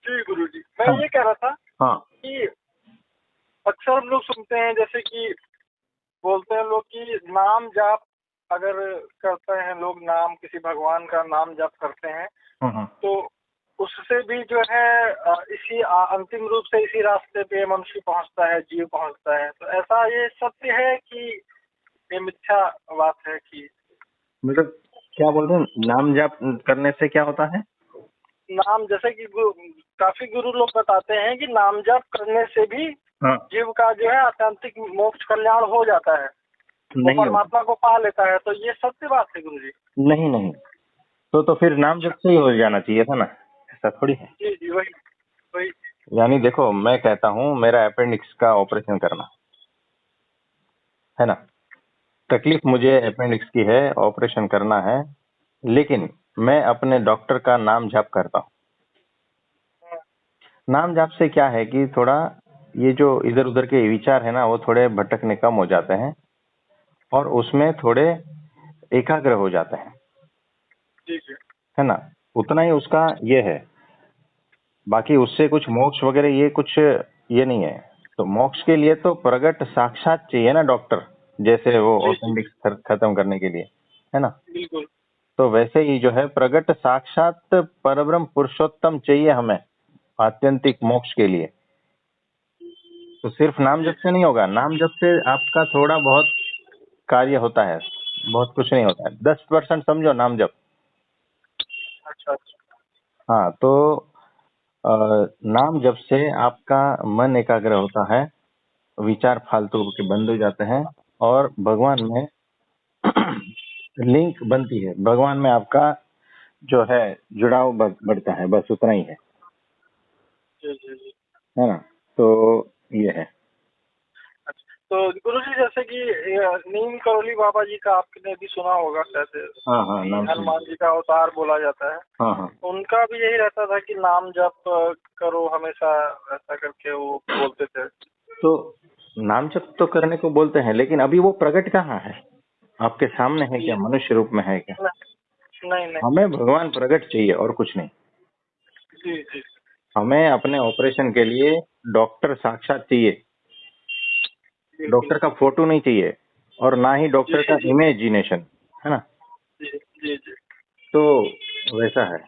जी गुरुजी, मैं हाँ ये कह रहा था हाँ कि अक्सर हम लोग सुनते हैं, जैसे कि बोलते हैं लोग कि नाम जाप अगर करते हैं लोग, नाम किसी भगवान का नाम जाप करते हैं हाँ। तो उससे भी जो है अंतिम रूप से इसी रास्ते पे मनुष्य पहुंचता है, जीव पहुंचता है। तो ऐसा ये सत्य है कि ये मिथ्या बात है? कि मतलब क्या बोल रहे हैं, नाम जाप करने से क्या होता है? नाम, जैसे कि काफी गुरु लोग बताते हैं कि नाम जाप करने से भी हाँ। जीव का जो है आत्यंतिक मोक्ष कल्याण हो जाता है, वो नहीं होता। परमात्मा को पा लेता है। तो ये सत्य बात है गुरुजी? नहीं नहीं, तो फिर नाम जप अच्छा। से ही हो जाना चाहिए था ना, ऐसा थोड़ी है। जी जी, वही वही। यानी देखो, मैं कहता हूँ मेरा अपेंडिक्स का ऑपरेशन करना है ना, तकलीफ मुझे जी अपेंडिक्स की है, ऑपरेशन करना है, लेकिन मैं अपने डॉक्टर का नाम जाप करता हूँ। हाँ, नाम जाप से क्या है कि थोड़ा ये जो इधर उधर के विचार है ना, वो थोड़े भटकने कम हो जाते हैं और उसमें थोड़े एकाग्र हो जाते हैं, जी जी है ना। उतना ही उसका ये है, बाकी उससे कुछ मोक्ष वगैरह ये कुछ ये नहीं है। तो मोक्ष के लिए तो प्रगट साक्षात चाहिए ना डॉक्टर, जैसे वो जी जी, अपेंडिक्स खत्म करने के लिए, है ना। बिल्कुल। तो वैसे ही जो है प्रगट साक्षात परब्रह्म पुरुषोत्तम चाहिए हमें आत्यंतिक मोक्ष के लिए। तो सिर्फ नाम जी जप जी। से नहीं होगा, नाम जप से आपका थोड़ा बहुत कार्य होता है, बहुत कुछ नहीं होता है, 10% समझो नाम जप। अच्छा अच्छा। हाँ, तो अ, नाम जप से आपका मन एकाग्र होता है, विचार फालतू के बंद हो जाते हैं और भगवान में लिंक बनती है, भगवान में आपका जो है जुड़ाव बढ़ता है, बस उतना ही जी जी जी। है ना। तो ये है। अच्छा, तो गुरुजी जैसे कि नीम करोली बाबा जी का आपने भी सुना होगा शायद, हाँ हाँ, कि नाम सुन। हनुमान जी का अवतार बोला जाता है। हाँ हाँ। उनका भी यही रहता था कि नाम जप करो हमेशा, ऐसा करके वो बोलते थे। तो नाम जप तो करने को बोलते हैं, लेकिन अभी वो प्रकट कहाँ है? आपके सामने है क्या? जी, मनुष्य रूप में है क्या? नहीं नहीं। हमें भगवान प्रकट चाहिए और कुछ नहीं। जी जी हमें अपने ऑपरेशन के लिए डॉक्टर साक्षात चाहिए, बिल्कुल। डॉक्टर का फोटो नहीं चाहिए और ना ही जी डॉक्टर का जी इमेजिनेशन, है ना। जी जी जी तो वैसा है।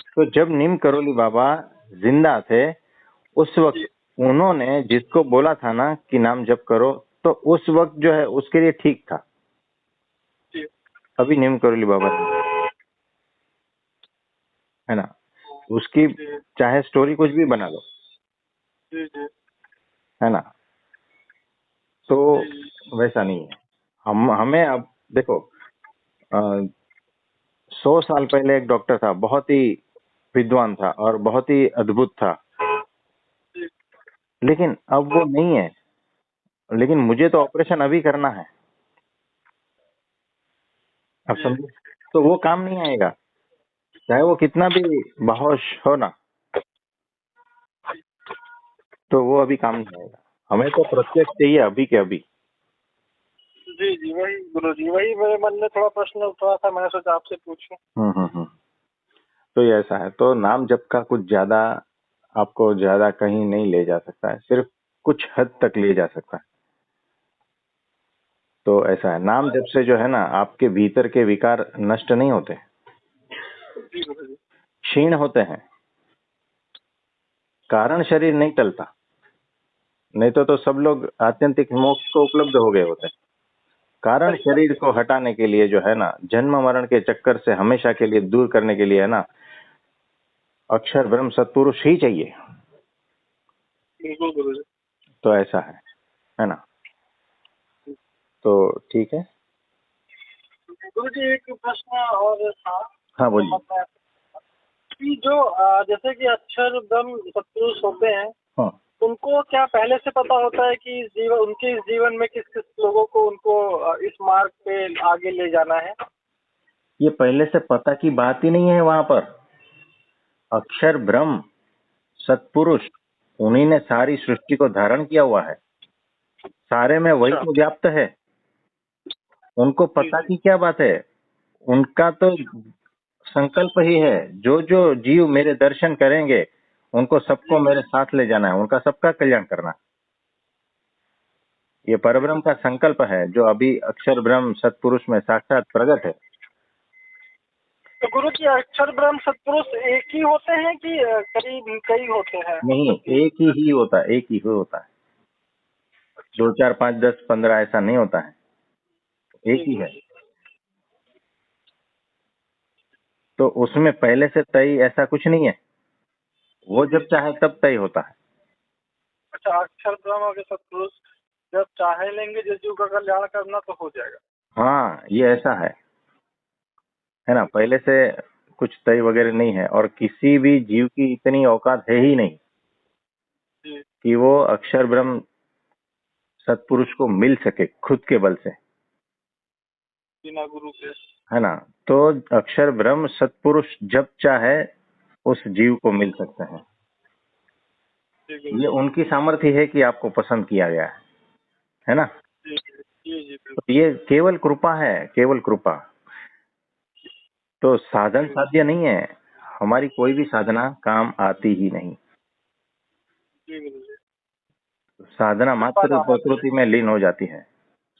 तो जब नीम करोली बाबा जिंदा थे, उस वक्त जी उन्होंने जिसको बोला था ना कि नाम जप करो, तो उस वक्त जो है उसके लिए ठीक था। जी अभी नीम करोली बाबा नहीं, है ना। उसकी जी चाहे स्टोरी कुछ भी बना लो, जी जी है ना। तो जी वैसा नहीं है। हमें अब देखो, 100 साल पहले एक डॉक्टर था, बहुत ही विद्वान था और बहुत ही अद्भुत था, जी लेकिन अब वो नहीं है। लेकिन मुझे तो ऑपरेशन अभी करना है, अब जी समझो। तो वो काम नहीं आएगा, चाहे वो कितना भी बाहोश हो ना, तो वो अभी काम नहीं आएगा। हमें तो प्रत्यक्ष चाहिए अभी के अभी। जी जी, वही गुरु जी, वही मेरे मन में थोड़ा प्रश्न उठ रहा था, मैंने सोचा आपसे पूछूं। हम्म। तो ये ऐसा है, तो नाम जप का कुछ ज्यादा आपको ज्यादा कहीं नहीं ले जा सकता है, सिर्फ कुछ हद तक ले जा सकता है। तो ऐसा है, नाम जप से जो है ना, आपके भीतर के विकार नष्ट नहीं होते, जी गुरु जी। क्षीण होते हैं। कारण शरीर नहीं टलता, नहीं तो सब लोग आत्यंतिक मोक्ष को उपलब्ध हो गए होते। कारण सही बात शरीर है। को हटाने के लिए जो है ना, जन्म मरण के चक्कर से हमेशा के लिए दूर करने के लिए है ना, अक्षर ब्रह्म सत्पुरुष ही चाहिए। बिल्कुल गुरु जी। तो ऐसा है ना। तो ठीक है। गुरु जी एक प्रश्न और था, हाँ जो बोलिए। मन में कि जो जैसे कि अक्षर ब्रह्म सत्पुरुष होते हैं, हाँ, उनको क्या पहले से पता होता है कि उनके इस जीवन में किस किस लोगों को उनको इस मार्ग पे आगे ले जाना है? ये पहले से पता की बात ही नहीं है वहां पर। अक्षर ब्रह्म सत्पुरुष, उन्हीं ने सारी सृष्टि को धारण किया हुआ है, सारे में वही अच्छा। तो व्याप्त है। उनको जी पता जी की क्या बात है? उनका तो संकल्प ही है। जो जो जीव मेरे दर्शन करेंगे उनको सबको मेरे साथ ले जाना है, उनका सबका कल्याण करना है। ये परब्रह्म का संकल्प है जो अभी अक्षर ब्रह्म सत्पुरुष में साक्षात प्रकट है। तो गुरु जी, अक्षर ब्रह्म सत्पुरुष एक ही होते हैं कि करीब कई होते हैं? नहीं, एक ही होता है, एक ही होता है। 2 4 5 10 15 ऐसा नहीं होता है, एक ही है। तो उसमें पहले से तय ऐसा कुछ नहीं है, वो जब चाहे तब तय होता है। अच्छा, अक्षर ब्रह्म के सत्पुरुष जब चाहे लेंगे जिस जीव का कल्याण करना तो हो जाएगा। हाँ, ये ऐसा है ना। पहले से कुछ तय वगैरह नहीं है, और किसी भी जीव की इतनी औकात है ही नहीं जी, कि वो अक्षर ब्रह्म सत्पुरुष को मिल सके खुद के बल से, बिना गुरु के। है ना। तो अक्षर ब्रह्म सत्पुरुष जब चाहे उस जीव को मिल सकते हैं। जी गुरु ये उनकी सामर्थ्य है कि आपको पसंद किया गया है ना। जी जी जी तो ये केवल कृपा है, केवल कृपा। तो साधन साध्य नहीं है, हमारी कोई भी साधना काम आती ही नहीं। जी गुरु जी। साधना मात्र प्रकृति में लीन हो जाती है,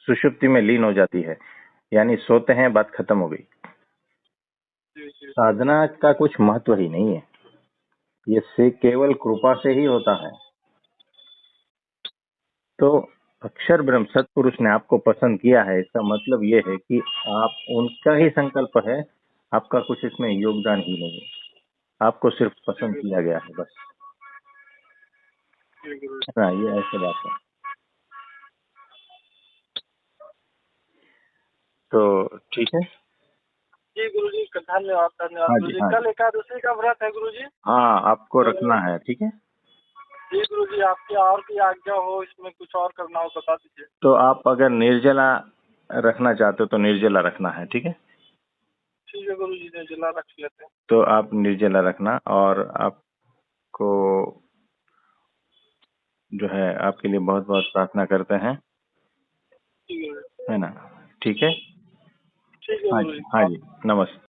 सुषुप्ति में लीन हो जाती है, यानी सोते हैं, बात खत्म हो गई। जी जी साधना का कुछ महत्व ही नहीं है, ये से केवल कृपा से ही होता है। तो अक्षर ब्रह्म सत्पुरुष ने आपको पसंद किया है, इसका मतलब ये है कि आप उनका ही संकल्प है, आपका कुछ इसमें योगदान ही नहीं है, आपको सिर्फ पसंद किया गया है बस। जी गुरु जी। हाँ, ये ऐसे बात है। तो ठीक है। जी गुरु जी, धन्यवाद धन्यवाद हाँ गुरु जी, जी। हाँ कल जी। एकादशी का व्रत है गुरु जी। हाँ, आपको रखना है, ठीक है। जी गुरु जी, आपकी और भी आज्ञा हो, इसमें कुछ और करना हो बता दीजिए। तो आप अगर निर्जला रखना चाहते हो तो निर्जला रखना है, ठीक है। ठीक है गुरु जी, निर्जला रख लेते हैं। तो आप निर्जला रखना, और आपको जो है आपके लिए बहुत बहुत प्रार्थना करते हैं, ठीक है है ना। ठीक है। ठीक है हाँ गुरु जी, जी। हाँ जी, नमस्ते।